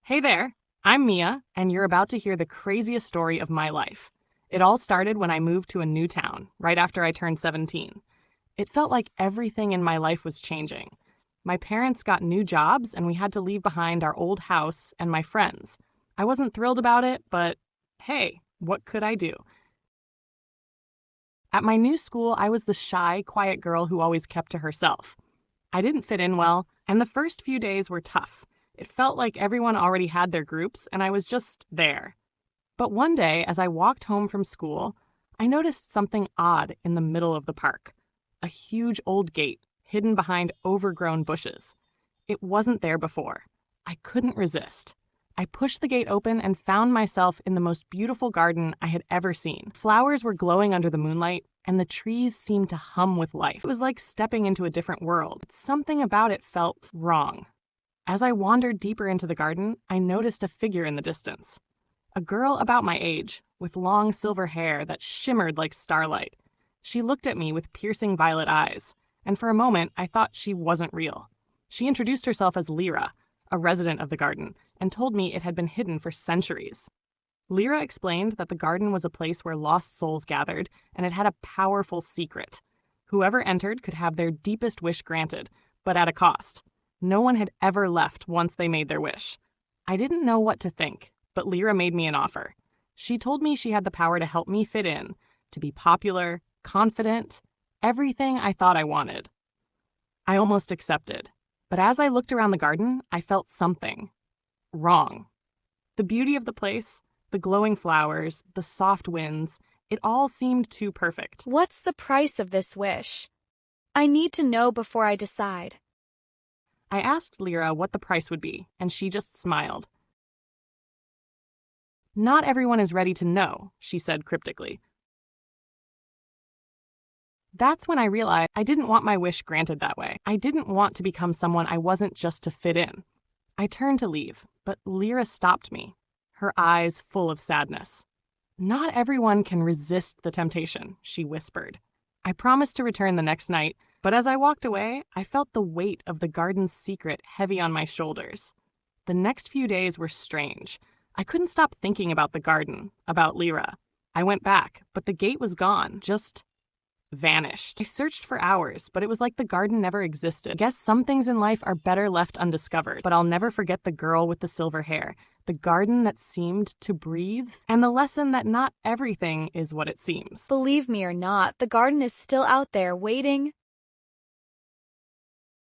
Hey there, I'm Mia, and you're about to hear the craziest story of my life. It all started when I moved to a new town, right after I turned 17. It felt like everything in my life was changing. My parents got new jobs, and we had to leave behind our old house and my friends. I wasn't thrilled about it, but hey, what could I do? At my new school, I was the shy, quiet girl who always kept to herself. I didn't fit in well, and the first few days were tough. It felt like everyone already had their groups, and I was just there. But one day, as I walked home from school, I noticed something odd in the middle of the park. A huge old gate, hidden behind overgrown bushes. It wasn't there before. I couldn't resist. I pushed the gate open and found myself in the most beautiful garden I had ever seen. Flowers were glowing under the moonlight, and the trees seemed to hum with life. It was like stepping into a different world. Something about it felt wrong. As I wandered deeper into the garden, I noticed a figure in the distance. A girl about my age, with long silver hair that shimmered like starlight. She looked at me with piercing violet eyes, and for a moment I thought she wasn't real. She introduced herself as Lira, a resident of the garden, and told me it had been hidden for centuries. Lira explained that the garden was a place where lost souls gathered, and it had a powerful secret. Whoever entered could have their deepest wish granted, but at a cost. No one had ever left once they made their wish. I didn't know what to think, but Lira made me an offer. She told me she had the power to help me fit in, to be popular, confident, everything I thought I wanted. I almost accepted, but as I looked around the garden, I felt something wrong. The beauty of the place, the glowing flowers, the soft winds, it all seemed too perfect. What's the price of this wish? I need to know before I decide. I asked Lira what the price would be, and she just smiled. Not everyone is ready to know, she said cryptically. That's when I realized I didn't want my wish granted that way. I didn't want to become someone I wasn't just to fit in. I turned to leave, but Lira stopped me, her eyes full of sadness. Not everyone can resist the temptation, she whispered. I promised to return the next night, but as I walked away, I felt the weight of the garden's secret heavy on my shoulders. The next few days were strange. I couldn't stop thinking about the garden, about Lira. I went back, but the gate was gone, just vanished. I searched for hours, but it was like the garden never existed. I guess some things in life are better left undiscovered, but I'll never forget the girl with the silver hair, the garden that seemed to breathe, and the lesson that not everything is what it seems. Believe me or not, the garden is still out there waiting,